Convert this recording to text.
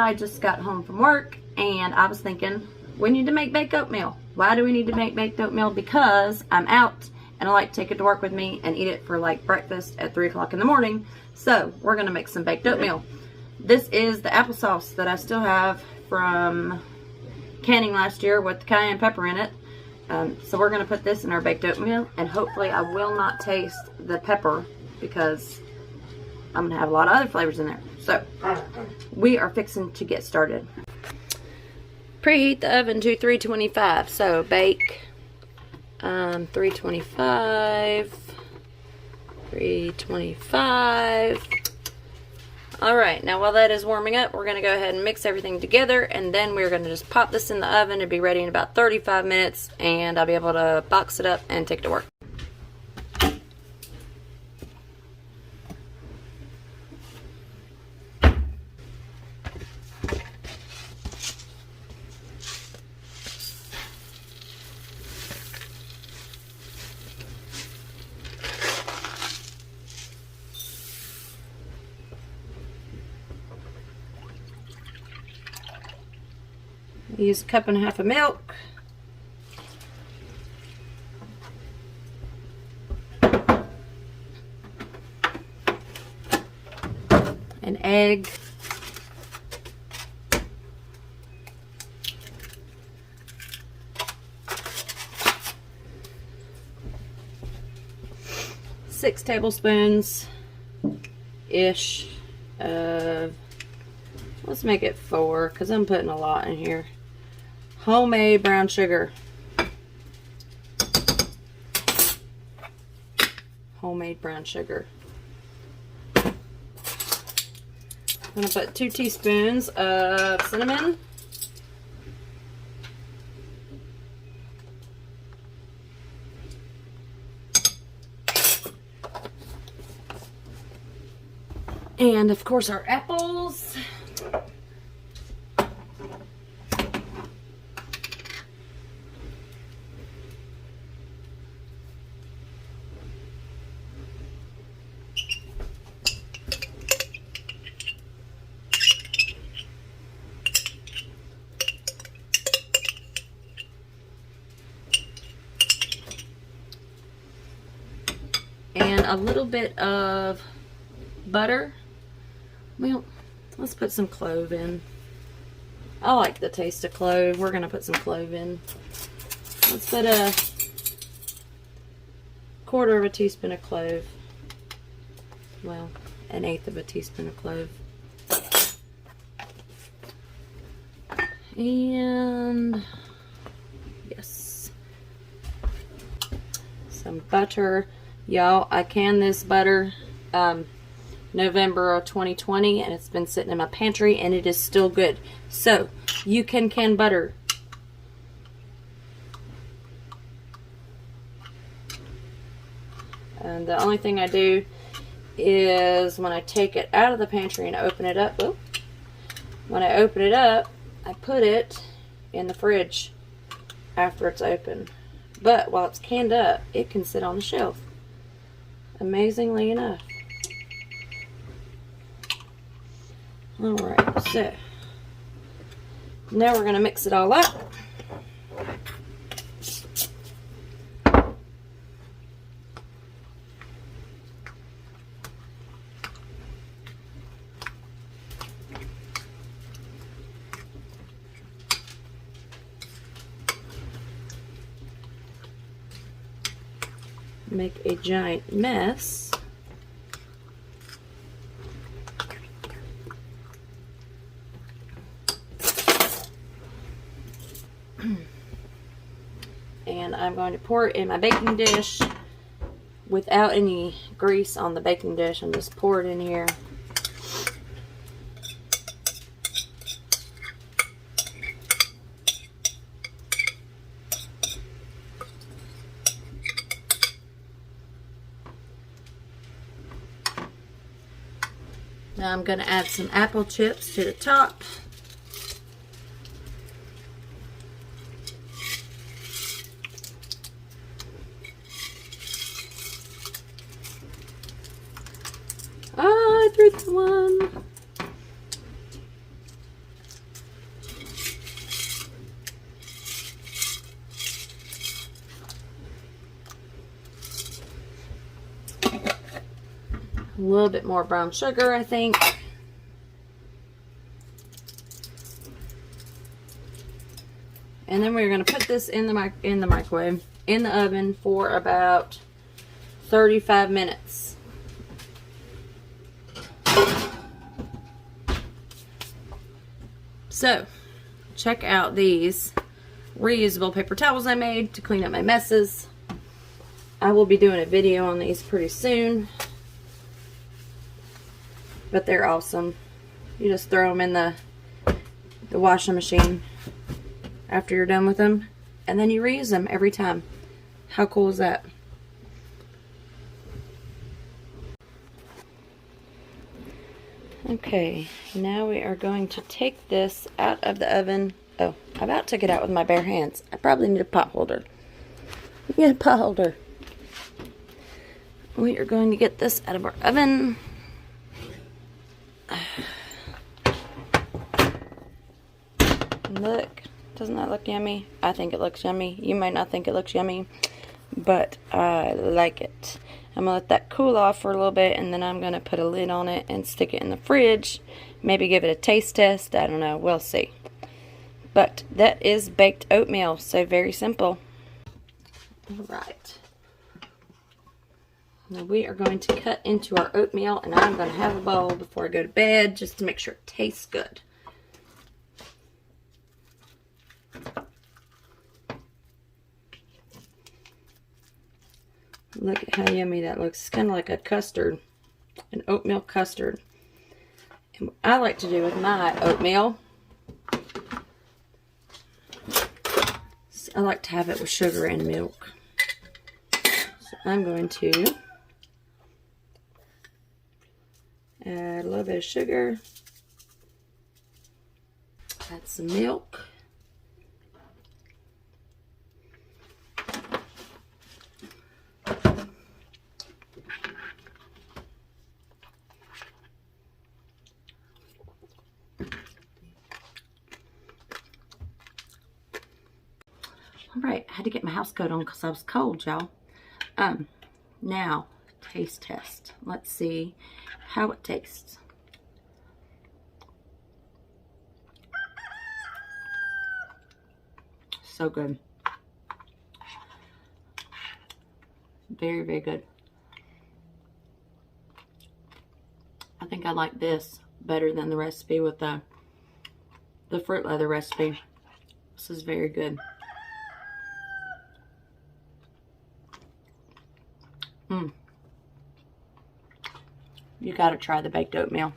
I just got home from work and I was thinking, we need to make baked oatmeal. Why do we need to make baked oatmeal? Because I'm out and I like to take it to work with me and eat it for like breakfast at 3 o'clock in the morning. So we're gonna make some baked oatmeal. This is the applesauce that I still have from canning last year with the cayenne pepper in it. So we're gonna put this in our baked oatmeal, and hopefully I will not taste the pepper because I'm gonna have a lot of other flavors in there. So we are fixing to get started. Preheat the oven to 325. So bake 325. Alright, now while that is warming up, we're going to go ahead and mix everything together, and then we're going to just pop this in the oven and be ready in about 35 minutes, and I'll be able to box it up and take it to work. Use a cup and a half of milk. An egg. Six tablespoons ish of, let's make it 4 because I'm putting a lot in here. Homemade brown sugar. Homemade brown sugar. I'm going to put 2 teaspoons of cinnamon. And of course our apples. And a little bit of butter. Well, let's put some clove in. I like the taste of clove. We're going to put some clove in. Let's put a 1/4 of a teaspoon of clove. Well, 1/8 of a teaspoon of clove. And yes, some butter. Y'all, I canned this butter November of 2020, and it's been sitting in my pantry, and it is still good. So, you can can butter. And the only thing I do is when I take it out of the pantry and open it up, when I open it up, I put it in the fridge after it's open. But while it's canned up, it can sit on the shelf. Amazingly enough. Alright, so now we're going to mix it all up. Make a giant mess. And I'm going to pour it in my baking dish without any grease on the baking dish. I'm just pour it in here. Now I'm going to add some apple chips to the top. Oh, I threw the one. A little bit more brown sugar, I think. And then we're going to put this in the microwave, in the oven for about 35 minutes. So, check out these reusable paper towels I made to clean up my messes. I will be doing a video on these pretty soon. But they're awesome. You just throw them in the washing machine after you're done with them, and then you reuse them every time. How cool is that? Okay, now we are going to take this out of the oven. Oh, I about took it out with my bare hands. I probably need a pot holder. Get a pot holder. We are going to get this out of our oven. Look, doesn't that look yummy? I think it looks yummy. You might not think it looks yummy, but I like it. I'm going to let that cool off for a little bit, and then I'm going to put a lid on it and stick it in the fridge. Maybe give it a taste test. I don't know. We'll see. But that is baked oatmeal, so very simple. Alright. Now we are going to cut into our oatmeal, and I'm going to have a bowl before I go to bed just to make sure it tastes good. Look at how yummy that looks. It's kind of like a custard, an oatmeal custard. And what I like to do with my oatmeal, I like to have it with sugar and milk. So I'm going to add a little bit of sugar, add some milk. Alright, I had to get my house coat on because I was cold, y'all. Now, taste test. Let's see how it tastes. So good. Very, very good. I think I like this better than the recipe with the fruit leather recipe. This is very good. You gotta try the baked oatmeal.